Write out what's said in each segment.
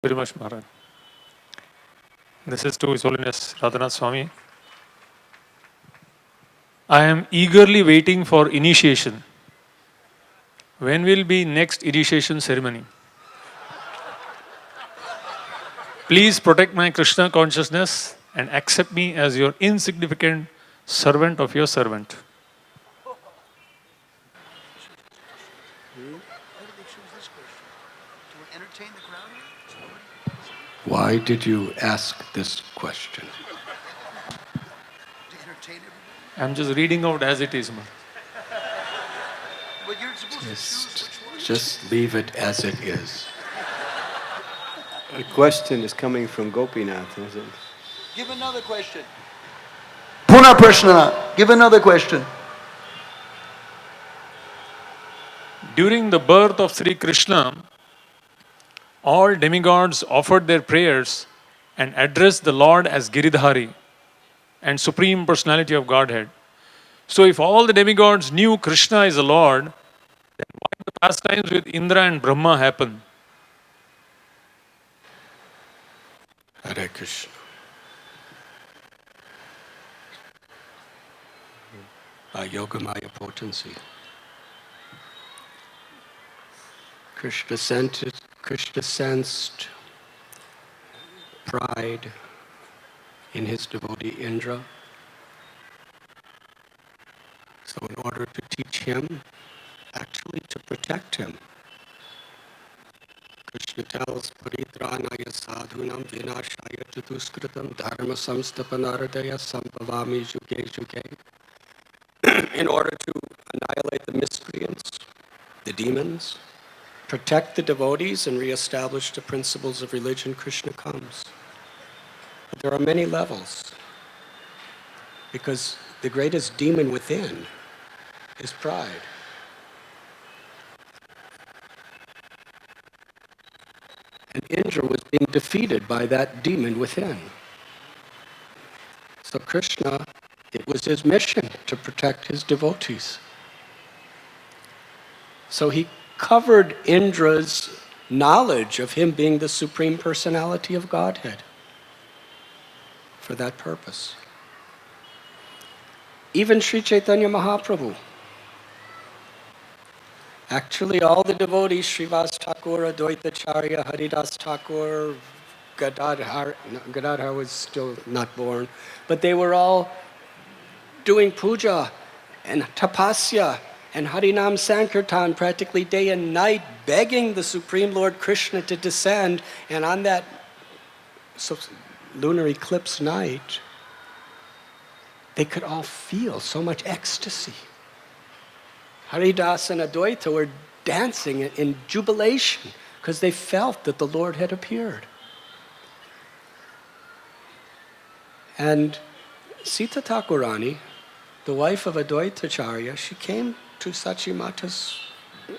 Very much, Maharaj. This is to His Holiness Radhanath-Swami. I am eagerly waiting for initiation. When will be next initiation ceremony? Please protect my Krishna consciousness and accept me as your insignificant servant of your servant. Why did you ask this question? I'm just reading out as it is, Just leave it as it is. The question is coming from Gopinath, isn't it? Give another question. Puna Prashna, give another question. During the birth of Sri Krishna, all demigods offered their prayers and addressed the Lord as Giridhari and Supreme Personality of Godhead. So if all the demigods knew Krishna is the Lord, then why the pastimes with Indra and Brahma happen? Hare Krishna. Yogamaya potency. Krishna sensed pride in his devotee Indra. So in order to teach him, actually to protect him, Krishna tells Paritranaya sadhunam vinashaya chatuskritam dharma samstapanardaya sambhavami juge juge. In order to annihilate the miscreants, the demons, protect the devotees and reestablish the principles of religion, Krishna comes. But there are many levels, because the greatest demon within is pride. And Indra was being defeated by that demon within. So Krishna, it was his mission to protect his devotees. So he covered Indra's knowledge of him being the Supreme Personality of Godhead for that purpose. Even Sri Chaitanya Mahaprabhu, actually all the devotees, Srivas Thakur, Advaitacharya, Haridas Thakur, Gadadhar was still not born, but they were all doing puja and tapasya and Harinam Sankirtan practically day and night, begging the Supreme Lord Krishna to descend. And on that lunar eclipse night, they could all feel so much ecstasy. Haridas and Advaita were dancing in jubilation because they felt that the Lord had appeared. And Sita Thakurani, the wife of Advaitacharya, she came to Sachimata's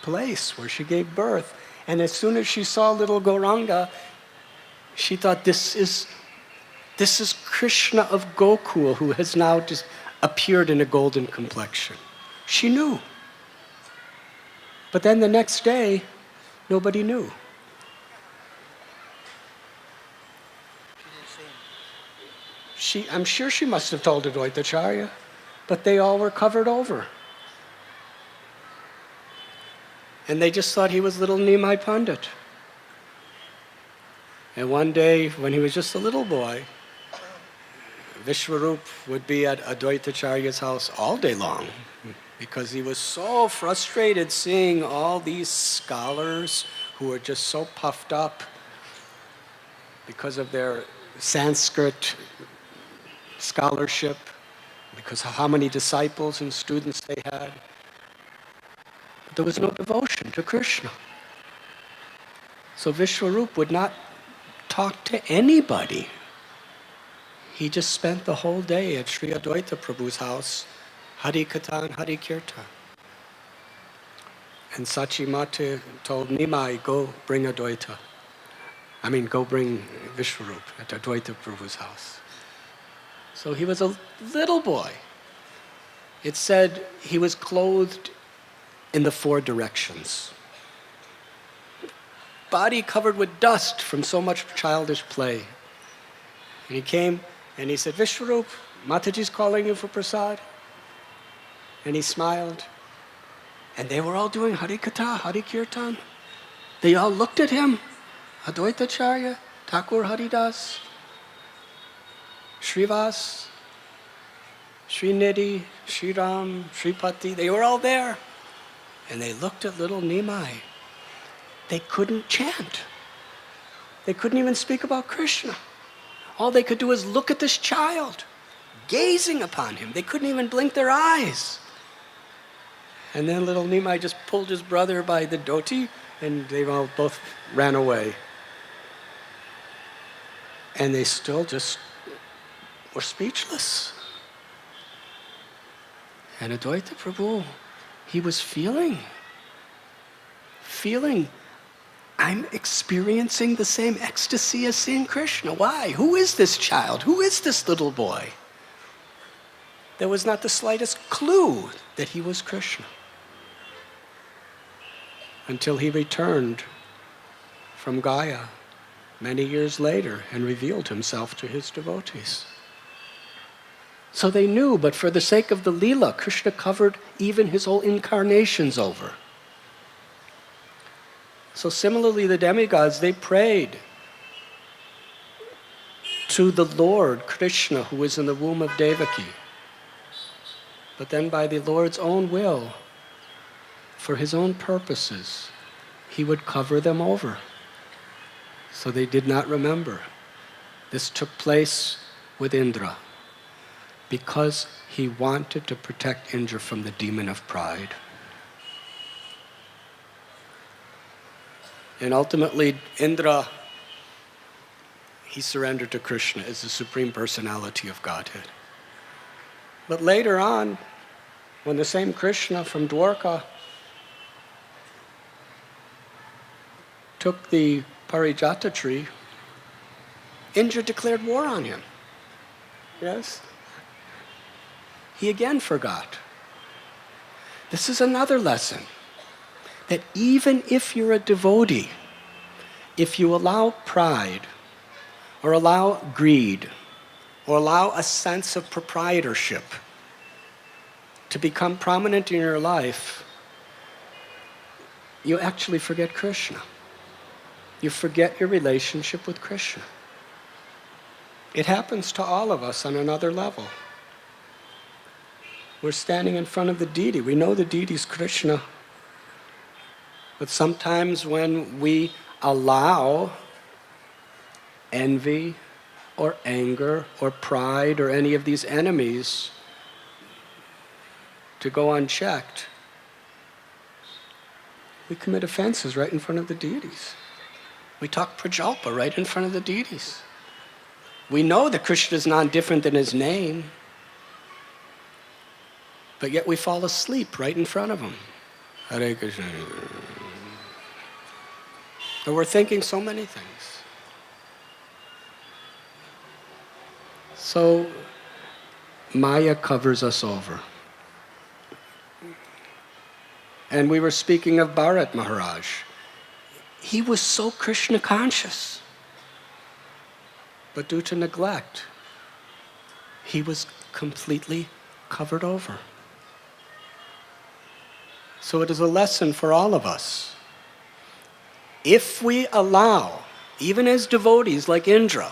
place where she gave birth. And as soon as she saw little Gauranga, she thought, this is Krishna of Gokul, who has now just appeared in a golden complexion. She knew. But then the next day, nobody knew. I'm sure she must have told Advaitacharya, but they all were covered over. And they just thought he was little Nimai Pandit. And one day, when he was just a little boy, Vishwarup would be at Advaitacharya's house all day long because he was so frustrated seeing all these scholars who were just so puffed up because of their Sanskrit scholarship, because of how many disciples and students they had. But there was no devotion to Krishna. So Vishwarup would not talk to anybody. He just spent the whole day at Sri Advaita Prabhu's house, Hari Katha and Hari Kirtan. And Sachimata told Nimai, go bring Advaita. Go bring Vishwarup at Advaita Prabhu's house. So he was a little boy. It said he was clothed in the four directions. body covered with dust from so much childish play. And he came and he said, Vishwarup, Mataji's calling you for prasad. And he smiled. And they were all doing Hari Katha, Hari Kirtan. They all looked at him. Advaitacharya, Thakur Haridas, Srivas, Srinidhi, Sriram, Sripati, they were all there. And they looked at little Nimai. They couldn't chant. They couldn't even speak about Krishna. All they could do was look at this child, gazing upon him. They couldn't even blink their eyes. And then little Nimai just pulled his brother by the dhoti, and they all both ran away. And they still just were speechless. And Advaita Prabhu, he was feeling, I'm experiencing the same ecstasy as seeing Krishna. Why? Who is this child? Who is this little boy? There was not the slightest clue that he was Krishna until he returned from Gaya many years later and revealed himself to his devotees. So they knew, but for the sake of the Leela, Krishna covered even his whole incarnations over. So similarly, the demigods, they prayed to the Lord Krishna, who was in the womb of Devaki. But then by the Lord's own will, for his own purposes, he would cover them over. So they did not remember. This took place with Indra, because he wanted to protect Indra from the demon of pride. And ultimately, Indra, he surrendered to Krishna as the Supreme Personality of Godhead. But later on, when the same Krishna from Dwarka took the Parijata tree, Indra declared war on him. Yes? He again forgot. This is another lesson, that even if you're a devotee, if you allow pride, or allow greed, or allow a sense of proprietorship to become prominent in your life, you actually forget Krishna. You forget your relationship with Krishna. It happens to all of us on another level. We're standing in front of the deity. We know the deity's Krishna. But sometimes when we allow envy or anger or pride or any of these enemies to go unchecked, we commit offenses right in front of the deities. We talk prajalpa right in front of the deities. We know that Krishna is not different than his name, but yet we fall asleep right in front of him. Hare Krishna. And we're thinking so many things. So Maya covers us over. And we were speaking of Bharat Maharaj. He was so Krishna conscious. But due to neglect, he was completely covered over. So it is a lesson for all of us. If we allow, even as devotees like Indra,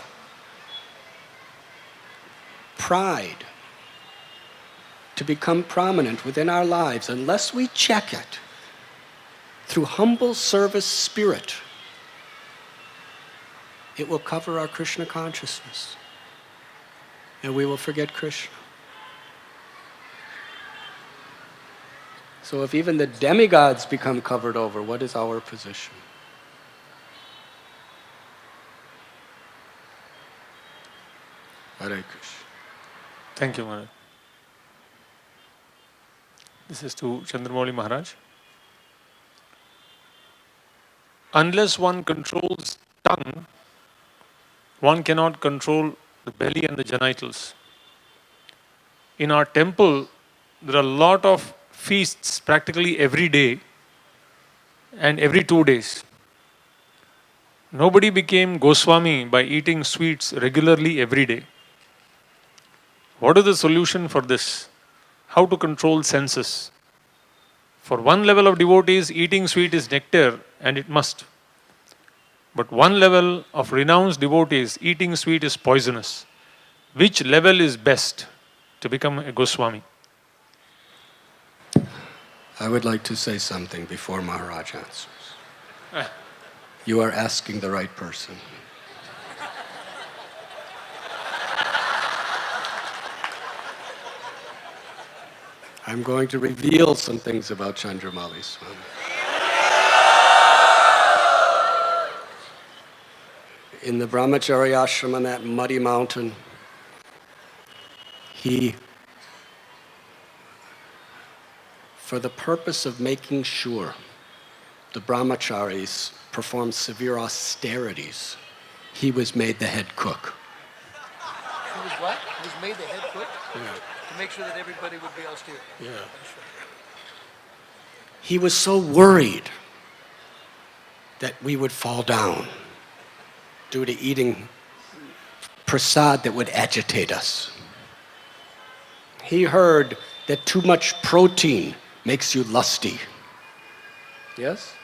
pride to become prominent within our lives, unless we check it through humble service spirit, it will cover our Krishna consciousness, and we will forget Krishna. So if even the demigods become covered over, what is our position? Hare Krishna. Thank you, Madhav. This is to Chandramauli Maharaj. Unless one controls tongue, one cannot control the belly and the genitals. In our temple, there are a lot of feasts practically every day and every 2 days. Nobody became Goswami by eating sweets regularly every day. What is the solution for this? How to control senses? For one level of devotees, eating sweet is nectar and it must. But one level of renounced devotees, eating sweet is poisonous. Which level is best to become a Goswami? I would like to say something before Maharaj answers. You are asking the right person. I'm going to reveal some things about Chandramauli Swami. In the Brahmacharya ashram on that muddy mountain, he, for the purpose of making sure the brahmacharis performed severe austerities, he was made the head cook. He was what? He was made the head cook? Yeah. To make sure that everybody would be austere. Yeah. He was so worried that we would fall down due to eating prasad that would agitate us. He heard that too much protein makes you lusty. Yes?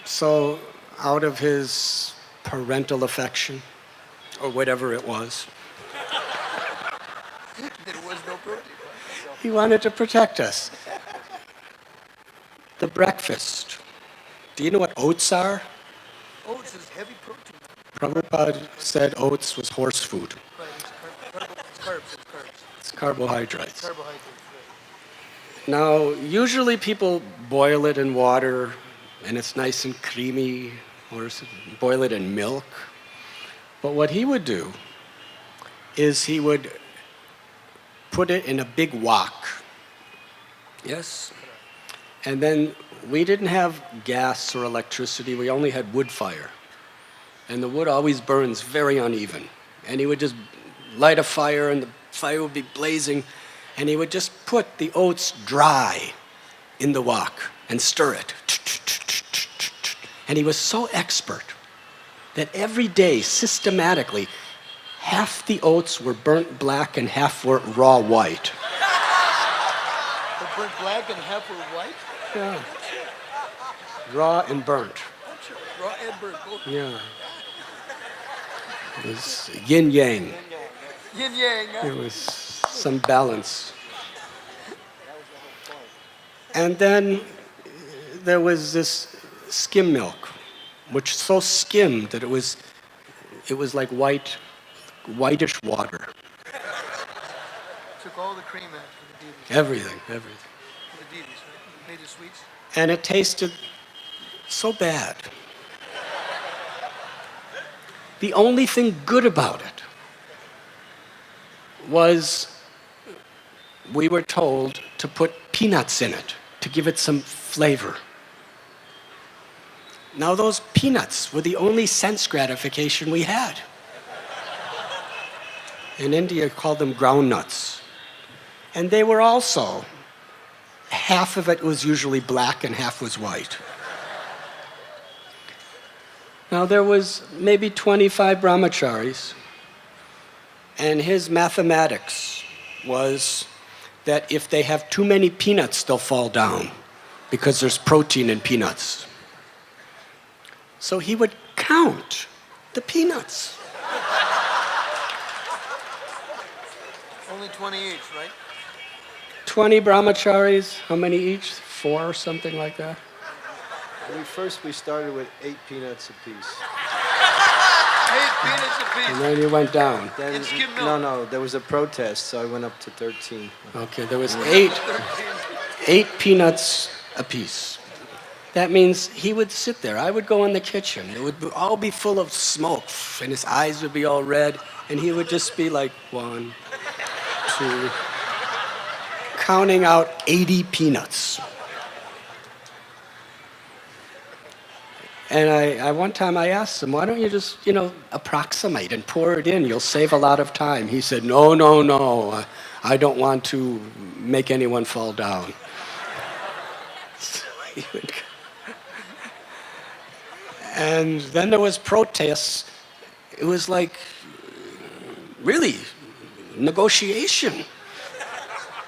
So, out of his parental affection, or whatever it was, There was no protein. he wanted to protect us. The breakfast. Do you know what oats are? Oats is heavy protein. Prabhupada said oats was horse food. Right, it's carbs. It's carbohydrates. Carbohydrates, right. Now, usually people boil it in water and it's nice and creamy, or boil it in milk. But what he would do is he would put it in a big wok. Yes? And then we didn't have gas or electricity, we only had wood fire. And the wood always burns very uneven. And he would just light a fire and the fire would be blazing, and he would just put the oats dry in the wok and stir it. And he was so expert that every day, systematically, half the oats were burnt black and half were raw white. They're burnt black and half were white? Yeah. Raw and burnt. Raw and burnt, both. Yeah. It was yin yang. Yin yang, huh? There was some balance. And then there was this skim milk, which so skimmed that it was like whitish water. Took all the cream out for the deities. Everything. For the deities, right? Made the sweets. And it tasted so bad. The only thing good about it was we were told to put peanuts in it to give it some flavor. Now those peanuts were the only sense gratification we had. In India, called them groundnuts. And they were also, half of it was usually black and half was white. Now there was maybe 25 brahmacharis, and his mathematics was that if they have too many peanuts, they'll fall down because there's protein in peanuts. So he would count the peanuts. Only 20 each, right? 20 brahmacharis, how many each? 4 or something like that? We started with 8 peanuts apiece. 8 peanuts apiece. And then you went down. Then, And skim milk. no, there was a protest, so I went up to 13. Okay, there was 8 peanuts apiece. That means he would sit there. I would go in the kitchen. It would all be full of smoke, and his eyes would be all red, and he would just be like 1, 2, counting out 80 peanuts. And I one time I asked him, why don't you just, approximate and pour it in? You'll save a lot of time. He said, no, I don't want to make anyone fall down. And then there was protests. It was like, really, negotiation.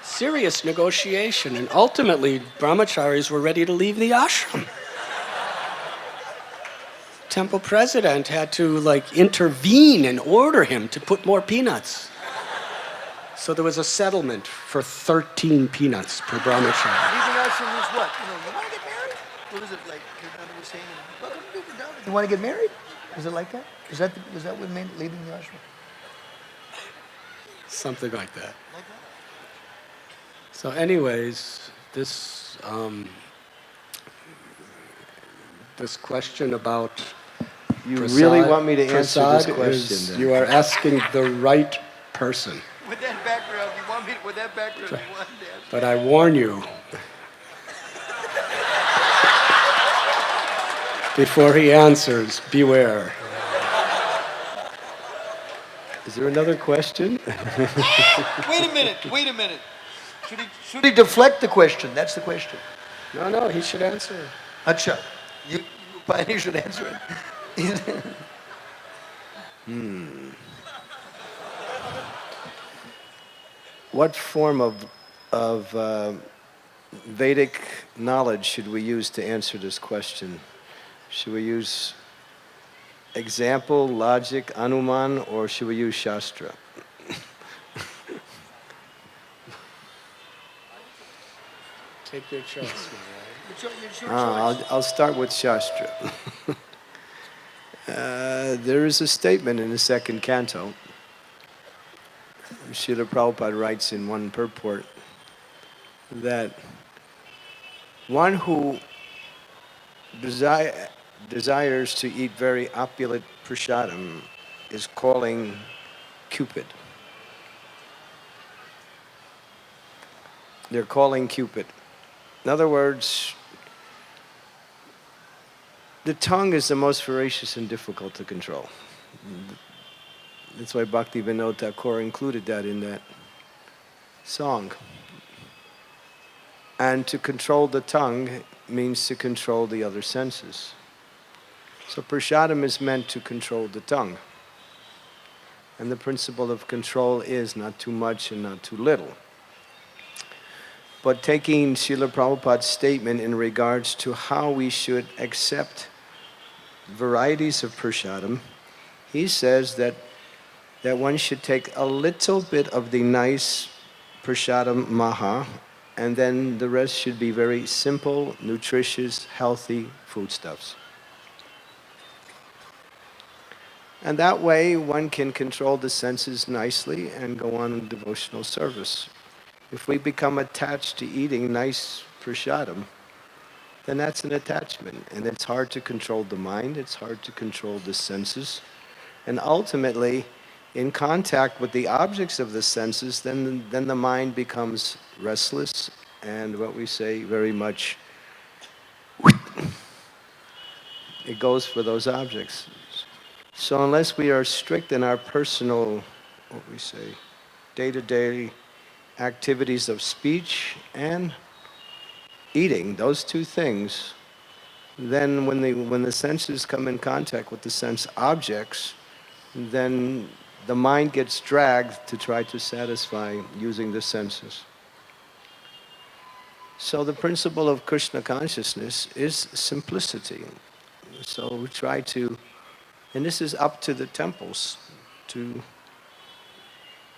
Serious negotiation. And ultimately, brahmacharis were ready to leave the ashram. Temple president had to intervene and order him to put more peanuts. So there was a settlement for 13 peanuts per brahmachari. Leaving ashram is what? You want to get married? What is it like? Your daughter was saying, welcome to Vrindavan. You want to get married? Is it like that? Was that what meant leaving the ashram? Something like that. So anyways, this question about You really prasad- want me to answer this prasad question is- then? You are asking the right person. With that background, you want me with that background, you want to ask. But I warn you, before he answers, beware. Is there another question? Wait a minute. Should he deflect the question? That's the question. No, he should answer. Acha. You finally should answer it. What form of Vedic knowledge should we use to answer this question? Should we use example, logic, anuman, or should we use shastra? Take your choice, I'll start with shastra. There is a statement in the second canto. Srila Prabhupada writes in one purport that one who desires to eat very opulent prasadam is calling Cupid. They're calling Cupid. In other words, the tongue is the most voracious and difficult to control. That's why Bhakti Vinod Thakur included that in that song. And to control the tongue means to control the other senses. So prasadam is meant to control the tongue. And the principle of control is not too much and not too little. But taking Srila Prabhupada's statement in regards to how we should accept varieties of prasadam, he says that one should take a little bit of the nice prasadam maha, and then the rest should be very simple, nutritious, healthy foodstuffs. And that way one can control the senses nicely and go on in devotional service. If we become attached to eating nice prasadam, then that's an attachment. And it's hard to control the mind, it's hard to control the senses. And ultimately, in contact with the objects of the senses, then the mind becomes restless and what we say very much, it goes for those objects. So unless we are strict in our personal, what we say, day-to-day activities of speech and eating, those two things, then when the senses come in contact with the sense objects, then the mind gets dragged to try to satisfy using the senses. So the principle of Krishna consciousness is simplicity. So we try to, and this is up to the temples, to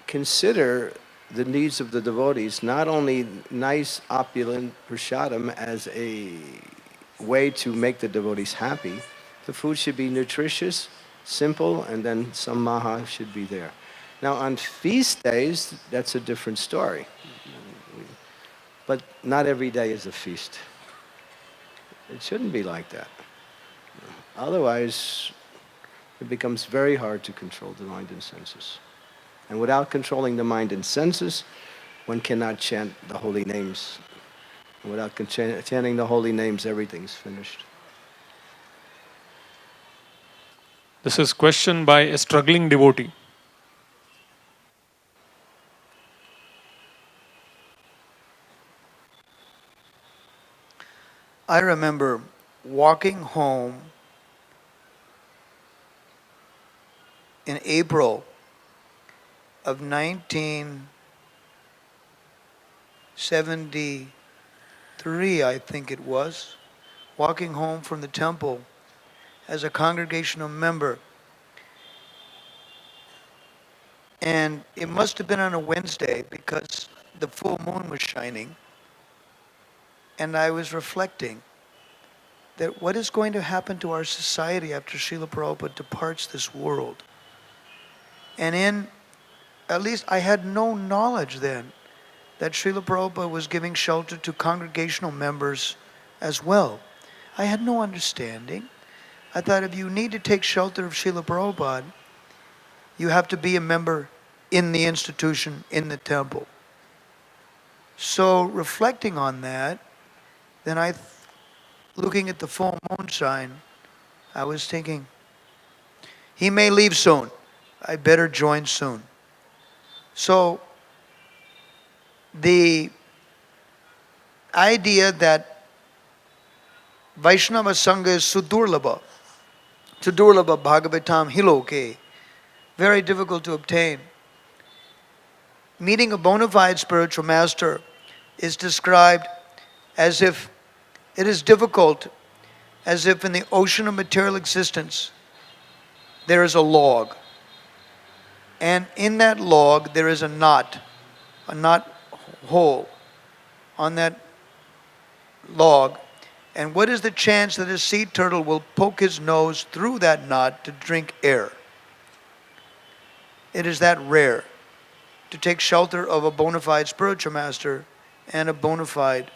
consider the needs of the devotees, not only nice, opulent prasadam as a way to make the devotees happy. The food should be nutritious, simple, and then some maha should be there. Now on feast days, that's a different story. But not every day is a feast. It shouldn't be like that. Otherwise, it becomes very hard to control the mind and senses. And without controlling the mind and senses, one cannot chant the holy names. And without chanting the holy names, everything's finished. This is question by a struggling devotee. I remember walking home in April of 1973, I think it was, walking home from the temple as a congregational member. And it must have been on a Wednesday because the full moon was shining. And I was reflecting that what is going to happen to our society after Srila Prabhupada departs this world? And at least I had no knowledge then that Srila Prabhupada was giving shelter to congregational members as well. I had no understanding. I thought if you need to take shelter of Srila Prabhupada, you have to be a member in the institution, in the temple. So reflecting on that, then looking at the full moon sign, I was thinking, he may leave soon. I better join soon. So the idea that Vaishnava Sangha is Sudurlabha Bhagavatam Hiloke, very difficult to obtain. Meeting a bona fide spiritual master is described as if it is difficult, as if in the ocean of material existence there is a log. And in that log there is a knot hole on that log. And what is the chance that a sea turtle will poke his nose through that knot to drink air? It is that rare to take shelter of a bona fide spiritual master and a bona fide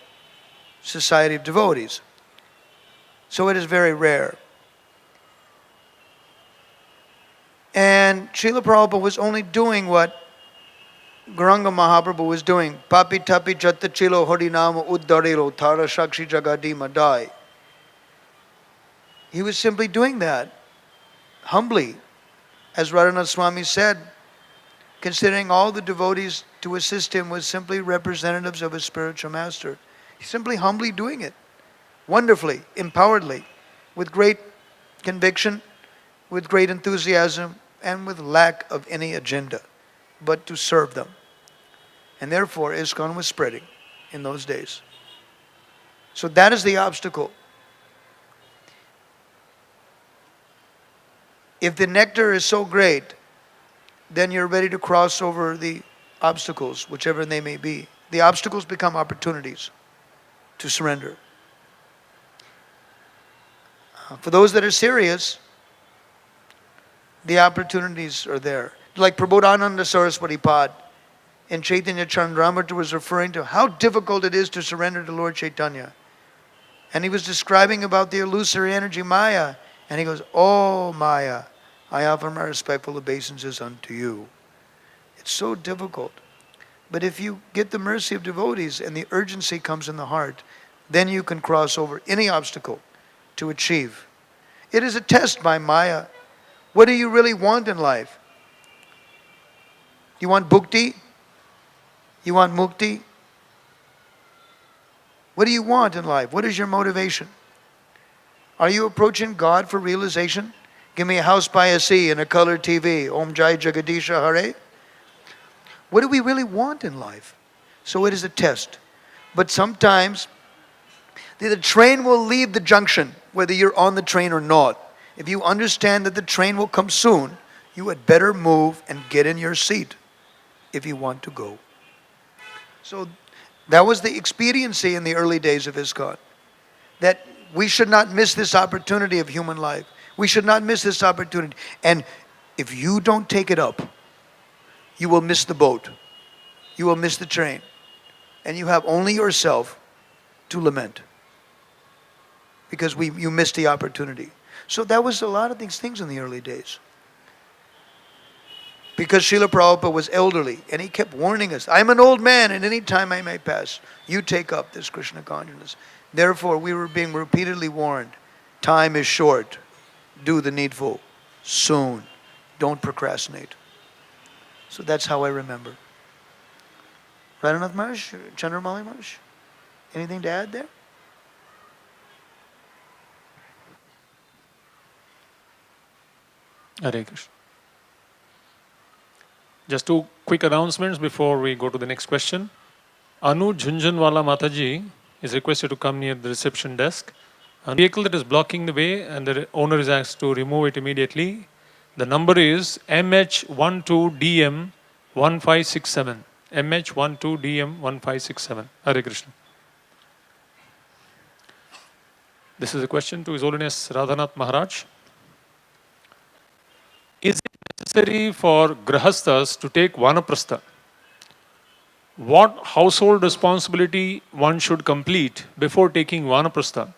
society of devotees. So it is very rare. And Srila Prabhupada was only doing what Gauranga Mahaprabhu was doing. Papi tapi jatta chilo harinama uddarelo thara shakshi jagadi madai. He was simply doing that, humbly. As Radhanath-Swami said, considering all the devotees to assist him was simply representatives of his spiritual master. He's simply humbly doing it, wonderfully, empoweredly, with great conviction, with great enthusiasm, and with lack of any agenda, but to serve them. And therefore, ISKCON was spreading in those days. So that is the obstacle. If the nectar is so great, then you're ready to cross over the obstacles, whichever they may be. The obstacles become opportunities to surrender. For those that are serious, the opportunities are there. Like Prabodhananda Saraswati Pad in Chaitanya Chandramrita was referring to how difficult it is to surrender to Lord Chaitanya. And he was describing about the illusory energy Maya. And he goes, "Oh Maya, I offer my respectful obeisances unto you." It's so difficult. But if you get the mercy of devotees and the urgency comes in the heart, then you can cross over any obstacle to achieve. It is a test by Maya. What do you really want in life? You want bhukti? You want mukti? What do you want in life? What is your motivation? Are you approaching God for realization? Give me a house by a sea and a color TV. Om Jai Jagadisha Hare. What do we really want in life? So it is a test. But sometimes the train will leave the junction, whether you're on the train or not. If you understand that the train will come soon, you had better move and get in your seat if you want to go. So that was the expediency in the early days of ISKCON. That we should not miss this opportunity of human life. We should not miss this opportunity. And if you don't take it up, you will miss the boat. You will miss the train. And you have only yourself to lament. Because you missed the opportunity. So that was a lot of these things in the early days. Because Srila Prabhupada was elderly and he kept warning us, "I'm an old man and any time I may pass. You take up this Krishna consciousness." Therefore, we were being repeatedly warned, time is short. Do the needful soon. Don't procrastinate. So that's how I remember. Radhanath Maharaj, Chandramauli Maharaj, anything to add there? Hare Krishna. Just two quick announcements before we go to the next question. Anu Jhunjhunwala Mataji is requested to come near the reception desk. A vehicle that is blocking the way and the owner is asked to remove it immediately. The number is MH12DM1567. MH12DM1567. Hare Krishna. This is a question to His Holiness Radhanath Maharaj. Is it necessary for grahasthas to take vanaprastha? What household responsibility one should complete before taking vanaprastha?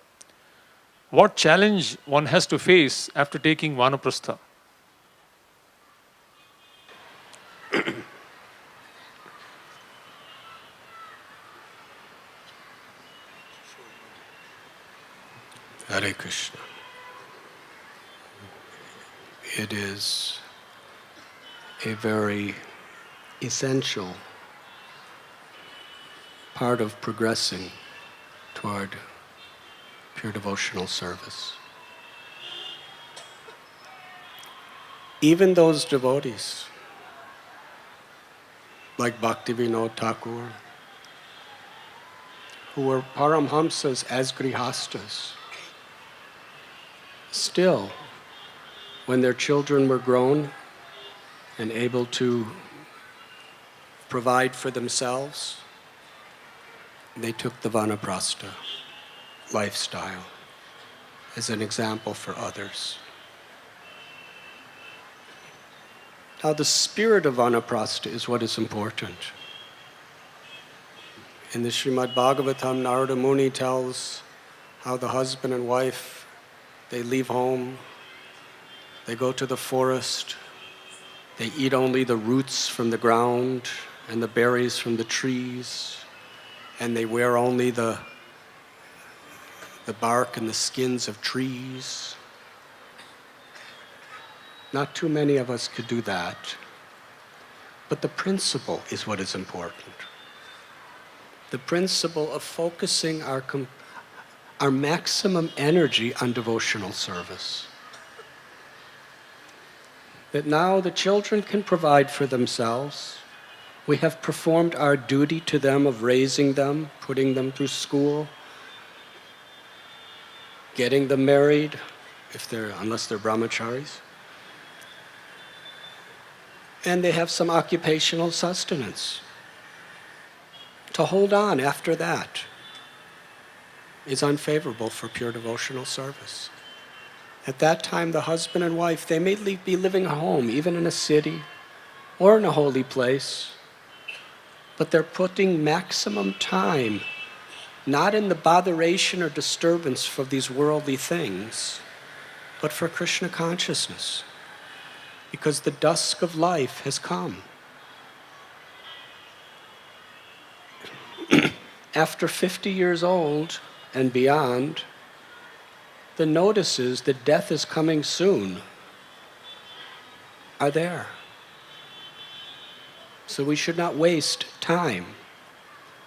What challenge one has to face after taking vanaprastha? Hare Krishna. It is a very essential part of progressing toward pure devotional service. Even those devotees, like Bhakti Vinod Thakur, who were Paramhamsas as grihastas, still, when their children were grown and able to provide for themselves, they took the vanaprastha lifestyle as an example for others. Now, the spirit of vanaprastha is what is important. In the Srimad Bhagavatam, Narada Muni tells how the husband and wife, they leave home, they go to the forest, they eat only the roots from the ground and the berries from the trees, and they wear only the bark and the skins of trees. Not too many of us could do that, but the principle is what is important. The principle of focusing our maximum energy on devotional service. That now the children can provide for themselves. We have performed our duty to them of raising them, putting them through school, getting them married, unless they're brahmacharis. And they have some occupational sustenance. To hold on after that is unfavorable for pure devotional service. At that time, the husband and wife, they may be living at home, even in a city or in a holy place, but they're putting maximum time not in the botheration or disturbance for these worldly things, but for Krishna consciousness, because the dusk of life has come. After 50 years old and beyond, the notices that death is coming soon are there. So we should not waste time.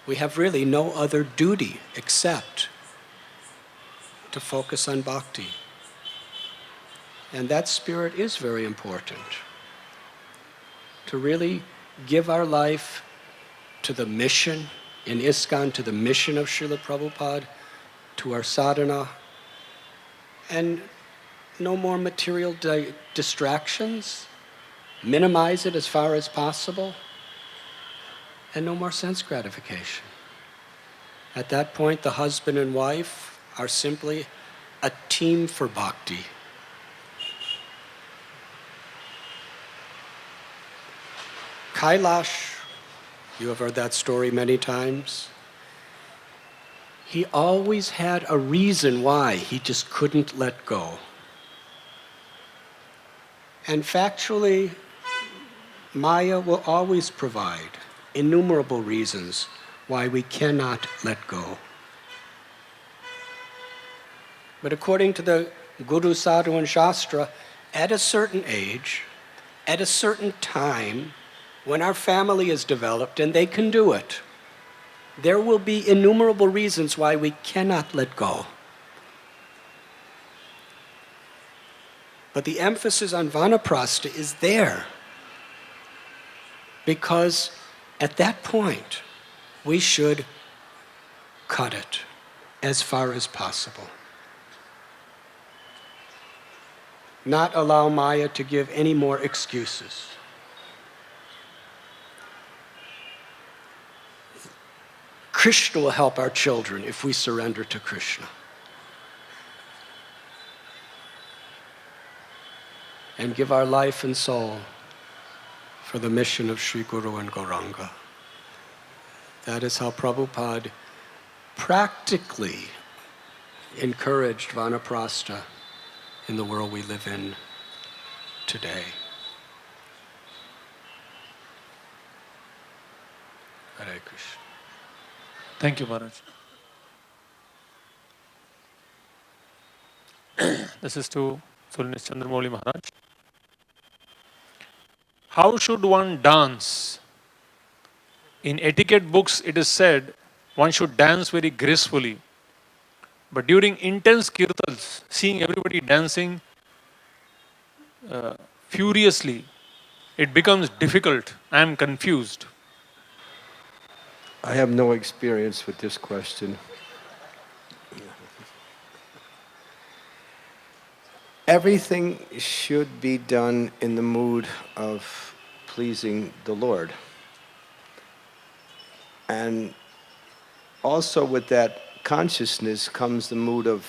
We have really no other duty except to focus on bhakti. And that spirit is very important. To really give our life to the mission, in ISKCON, to the mission of Srila Prabhupada, to our sadhana, and no more material distractions, minimize it as far as possible, and no more sense gratification. At that point, the husband and wife are simply a team for bhakti. Kailash, you have heard that story many times. He always had a reason why he just couldn't let go. And factually, Maya will always provide innumerable reasons why we cannot let go. But according to the Guru, Sadhu, and Shastra, at a certain age, at a certain time, when our family is developed and they can do it, there will be innumerable reasons why we cannot let go. But the emphasis on Vanaprastha is there because at that point we should cut it as far as possible. Not allow Maya to give any more excuses. Krishna will help our children if we surrender to Krishna. And give our life and soul for the mission of Sri Guru and Gauranga. That is how Prabhupada practically encouraged Vanaprastha in the world we live in today. Hare Krishna. Thank you, Maharaj. This is to Sulinist Chandramauli Maharaj. How should one dance? In etiquette books, it is said one should dance very gracefully. But during intense kirtans, seeing everybody dancing furiously, it becomes difficult. I am confused. I have no experience with this question. Everything should be done in the mood of pleasing the Lord. And also with that consciousness comes the mood of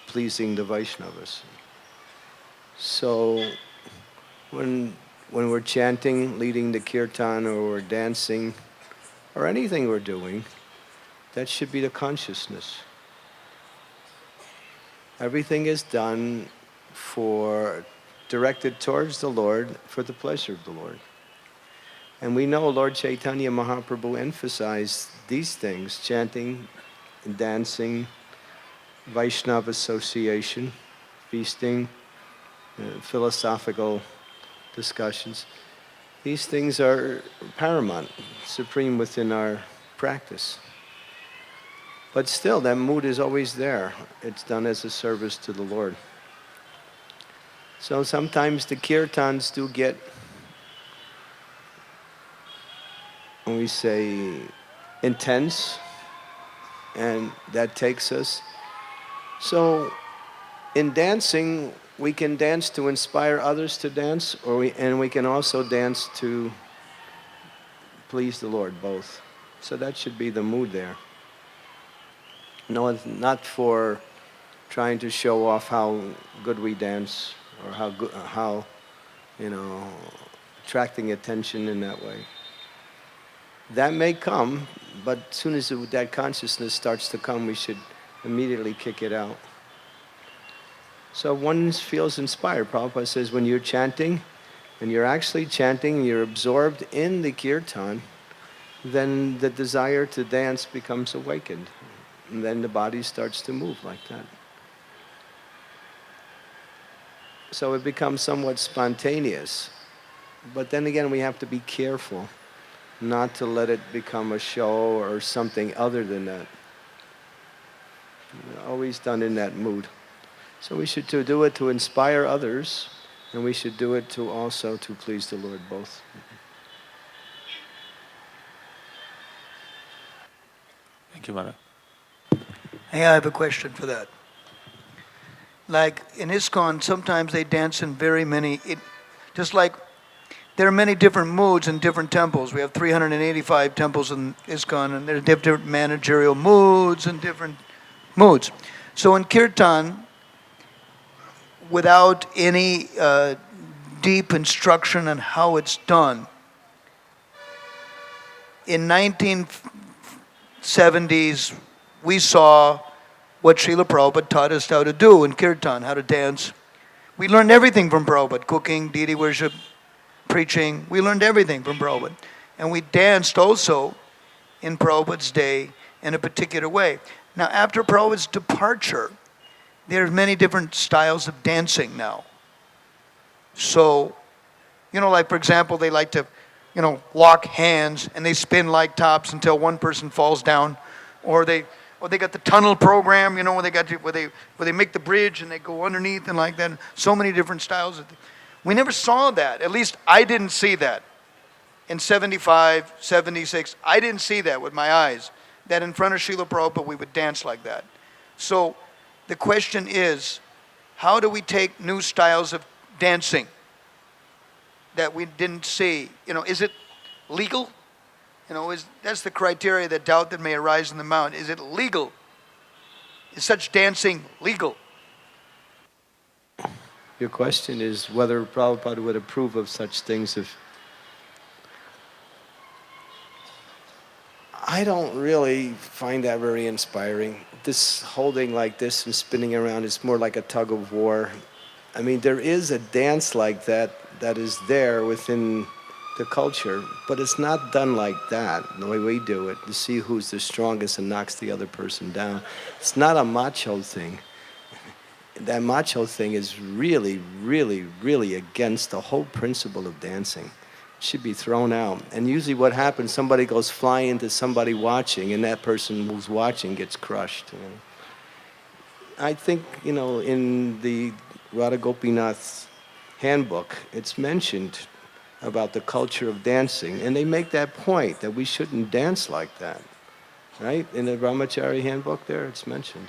pleasing the Vaishnavas. So when we're chanting, leading the kirtan, or we're dancing, or anything we're doing, that should be the consciousness. Everything is done directed towards the Lord for the pleasure of the Lord. And we know Lord Chaitanya Mahaprabhu emphasized these things: chanting, dancing, Vaishnava association, feasting, philosophical discussions. These things are paramount, supreme within our practice. But still, that mood is always there. It's done as a service to the Lord. So sometimes the kirtans do get, when we say, intense, and that takes us. So in dancing, we can dance to inspire others to dance, and we can also dance to please the Lord, both. So that should be the mood there. No, it's not for trying to show off how good we dance, or how attracting attention in that way. That may come, but as soon as that consciousness starts to come, we should immediately kick it out. So one feels inspired. Prabhupada says when you're chanting, and you're actually chanting, you're absorbed in the kirtan, then the desire to dance becomes awakened. And then the body starts to move like that. So it becomes somewhat spontaneous. But then again, we have to be careful not to let it become a show or something other than that. Always done in that mood. So we should do it to inspire others, and we should do it also to please the Lord, both. Thank you, Maharaj. Hey, I have a question for that. Like in ISKCON, sometimes they dance in just like there are many different moods in different temples. We have 385 temples in ISKCON, and there are different managerial moods and different moods. So in Kirtan, without any deep instruction on how it's done, in 1970s, we saw what Srila Prabhupada taught us how to do in Kirtan, how to dance. We learned everything from Prabhupada: cooking, deity worship, preaching. We learned everything from Prabhupada. And we danced also in Prabhupada's day in a particular way. Now, after Prabhupada's departure, there are many different styles of dancing now. So, like for example, they like to, lock hands and they spin like tops until one person falls down, or Or they got the tunnel program, where they got where they make the bridge and they go underneath and like that. So many different styles. We never saw that. At least I didn't see that. In 75, 76, I didn't see that with my eyes. That in front of Srila Prabhupada we would dance like that. So the question is, how do we take new styles of dancing that we didn't see? Is it legal? That's the criteria, that doubt that may arise in the mind. Is it legal? Is such dancing legal? Your question is whether Prabhupada would approve of such things if... I don't really find that very inspiring. This holding like this and spinning around is more like a tug of war. I mean, there is a dance like that is there within the culture, but it's not done like that, the way we do it, to see who's the strongest and knocks the other person down. It's not a macho thing. That macho thing is really, really, really against the whole principle of dancing. Should be thrown out. And usually what happens, somebody goes flying into somebody watching, and that person who's watching gets crushed. I think, in the Radha Gopinath's handbook, it's mentioned about the culture of dancing, and they make that point, that we shouldn't dance like that, right? In the Brahmachari handbook there, it's mentioned.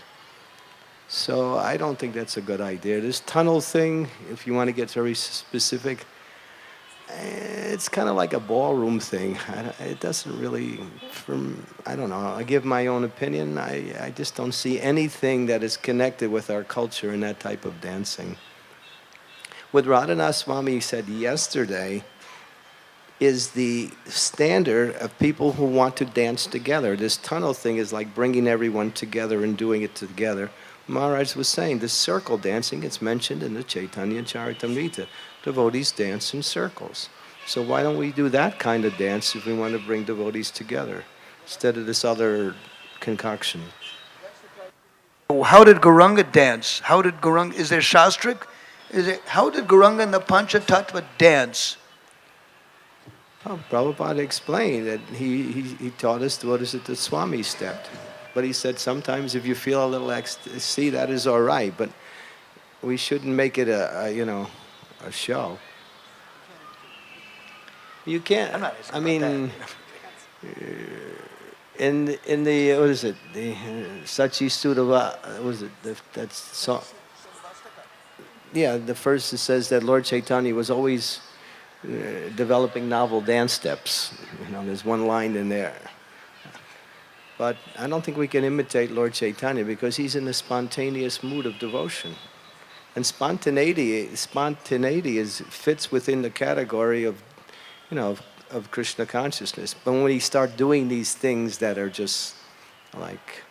So I don't think that's a good idea. This tunnel thing, if you want to get very specific, it's kind of like a ballroom thing. It doesn't really, I don't know, I give my own opinion. I just don't see anything that is connected with our culture in that type of dancing. What Radhanath-Swami said yesterday is the standard of people who want to dance together. This tunnel thing is like bringing everyone together and doing it together. Maharaj was saying the circle dancing, it's mentioned in the Chaitanya Charitamrita. Devotees dance in circles. So why don't we do that kind of dance if we want to bring devotees together, instead of this other concoction? How did Gauranga dance? Is there Shastric? How did Gauranga and the Panchatattva dance? Oh, Prabhupada explained that he taught us what is it the Swami stepped. But he said sometimes if you feel a little ecstasy, that is all right. But we shouldn't make it a show. You can't. I mean, in the what is it? The Sachi Sudava. Was it that's so? Yeah, the first it says that Lord Chaitanya was always developing novel dance steps. There's one line in there. But I don't think we can imitate Lord Chaitanya because he's in a spontaneous mood of devotion. And spontaneity fits within the category of, of Krishna consciousness. But when we start doing these things that are just like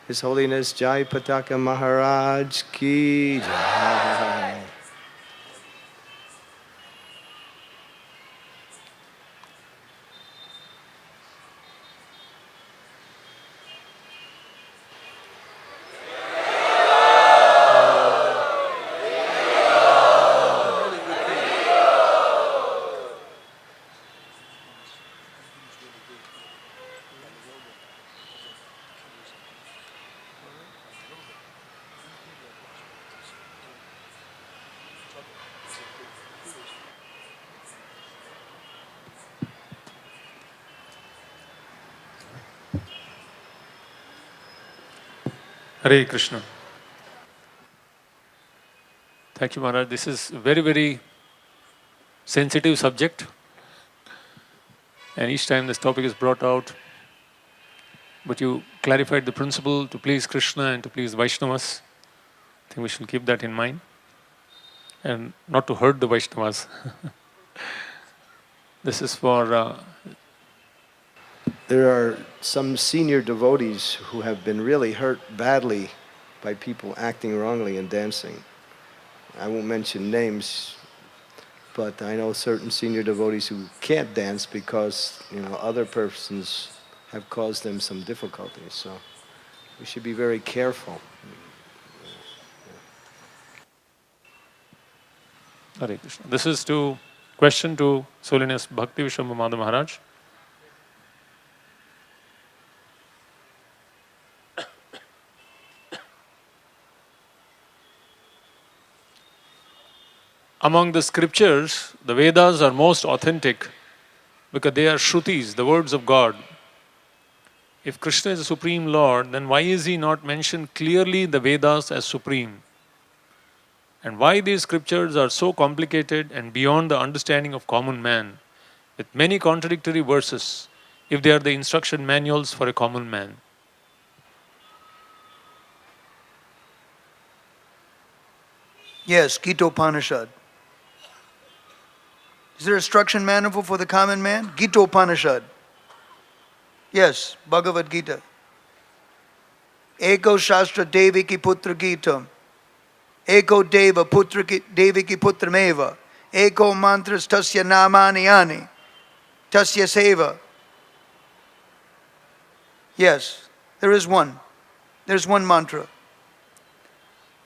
His Holiness Jaya Pataka Maharaj Ki Jai. Hare Krishna. Thank you, Maharaj. This is a very, very sensitive subject. And each time this topic is brought out, but you clarified the principle to please Krishna and to please Vaishnavas. I think we should keep that in mind. And not to hurt the Vaishnavas. This is for... There are some senior devotees who have been really hurt badly by people acting wrongly in dancing. I won't mention names, but I know certain senior devotees who can't dance because, other persons have caused them some difficulties. So we should be very careful. Hare Krishna. This is to question to His Holiness Bhakti Vishrambar Madhav Maharaj. Among the scriptures, the Vedas are most authentic because they are Shrutis, the words of God. If Krishna is the Supreme Lord, then why is He not mentioned clearly in the Vedas as Supreme? And why these scriptures are so complicated and beyond the understanding of common man, with many contradictory verses, if they are the instruction manuals for a common man? Yes, Gita Upanishad. Is there a instruction manual for the common man? Gita Upanishad. Yes, Bhagavad Gita. Eko Shastra Deviki Putra Gitam. Eko Deva Putra Deviki Putra Meva. Eko Mantras Tasya Namani Ani. Tasya Seva. Yes, there is one. There's one mantra.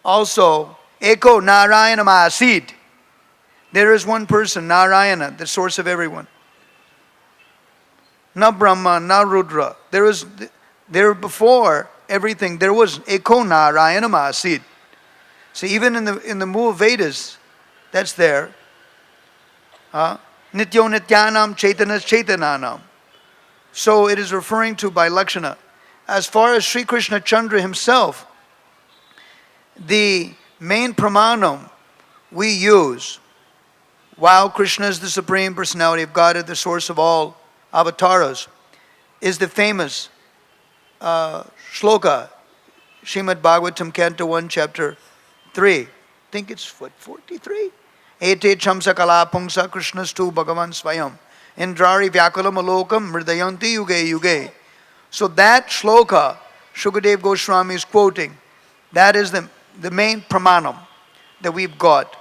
Also, Eko Narayana Maasid. There is one person, Narayana, the source of everyone. Na Brahma, na Rudra. There before everything, there was Eko Narayana Maasid. So even in the Mool Vedas, that's there. Nityo Nityanam Chaitanas Chaitananam. So it is referring to by Lakshana. As far as Sri Krishna Chandra himself, the main pramanam we use, while Krishna is the Supreme Personality of Godhead, the source of all avatars, is the famous shloka, Srimad Bhagavatam, Canto 1, Chapter 3. I think it's 43. Ete chamsa kala pungsa Krishnastu Bhagavan Swayam. Indrari Vyakulam Alokam Mridayanti Yuge Yuge. So that shloka, Shukadev Goswami is quoting, that is the main pramanam that we've got.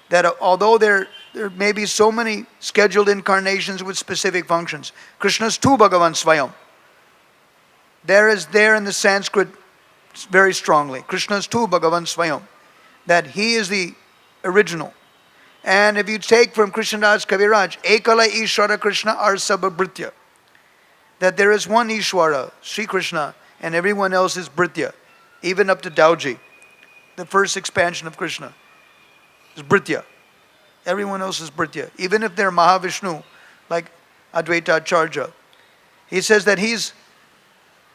That although there may be so many scheduled incarnations with specific functions, Krishna's tu Bhagavan Swayam. There is there in the Sanskrit very strongly. Krishna's tu Bhagavan Swayam. That he is the original. And if you take from Krishnadas Kaviraj, Ekala Ishwara Krishna Arsabha Britya. That there is one Ishwara, Sri Krishna, and everyone else is Britya. Even up to Dauji, the first expansion of Krishna, is Britya. Everyone else is Britya. Even if they're Mahavishnu, like Advaita Acharya. He says that he's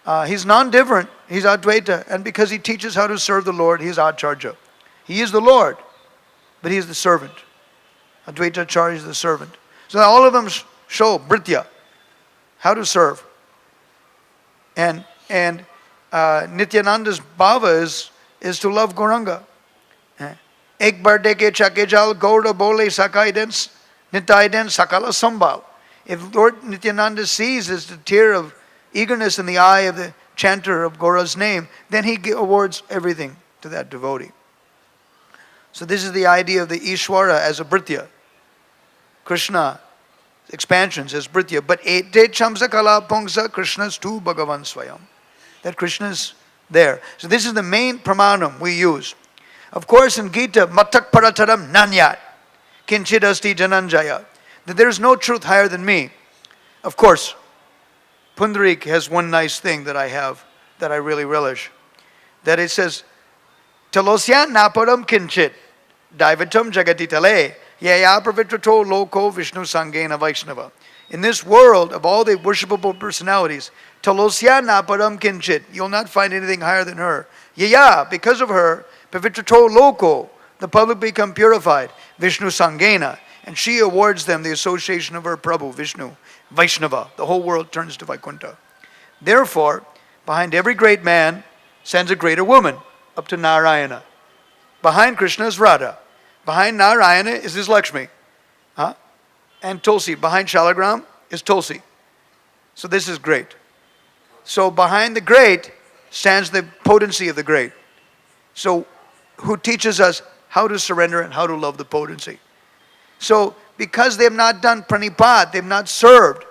non-different, he's Advaita, and because he teaches how to serve the Lord, he's Acharya. He is the Lord, but he is the servant. Advaita Acharya is the servant. So all of them show Britya, how to serve. And Nityananda's bhava is to love Gauranga. Ek barde ke chakejal Gaura bole sakaidens nitaiden sakala sambal. If Lord Nityananda sees the tear of eagerness in the eye of the chanter of Gaura's name, then he awards everything to that devotee. So this is the idea of the Ishwara as a Britya. Krishna expansions as Britya. But ete chamsa kala pungsa Krishna's tu Bhagavan Swayam. That Krishna is there. So this is the main pramanam we use. Of course in Gita, matak parataram nanyat kinchidasti jananjaya. That there is no truth higher than me. Of course, Pundarik has one nice thing that I have that I really relish. That it says, Talosya naparam kinchit daivatam jagatitale yaya pravitrato loko Vishnu sangena Vaishnava. In this world of all the worshipable personalities, Talosya naparam kinchit, you'll not find anything higher than her. Yaya, because of her, pravitrato loko, the public become purified. Vishnu sangena, and she awards them the association of her Prabhu, Vishnu, Vaishnava. The whole world turns to Vaikuntha. Therefore, behind every great man stands a greater woman, up to Narayana. Behind Krishna is Radha. Behind Narayana is his Lakshmi. And Tulsi. Behind Shalagram is Tulsi. So this is great. So behind the great stands the potency of the great. So who teaches us how to surrender and how to love the potency. So because they have not done pranipad, they have not served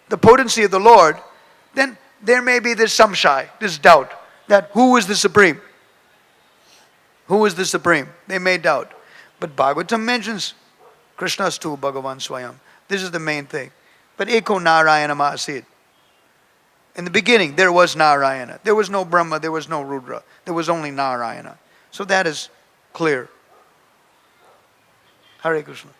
the potency of the Lord, then there may be this samshaya, this doubt, that who is the Supreme? Who is the Supreme? They may doubt. But Bhagavatam mentions Krishnastu Bhagavan Swayam. This is the main thing. But Eko Narayana Maasid. In the beginning, there was Narayana. There was no Brahma, there was no Rudra. There was only Narayana. So that is clear. Hare Krishna.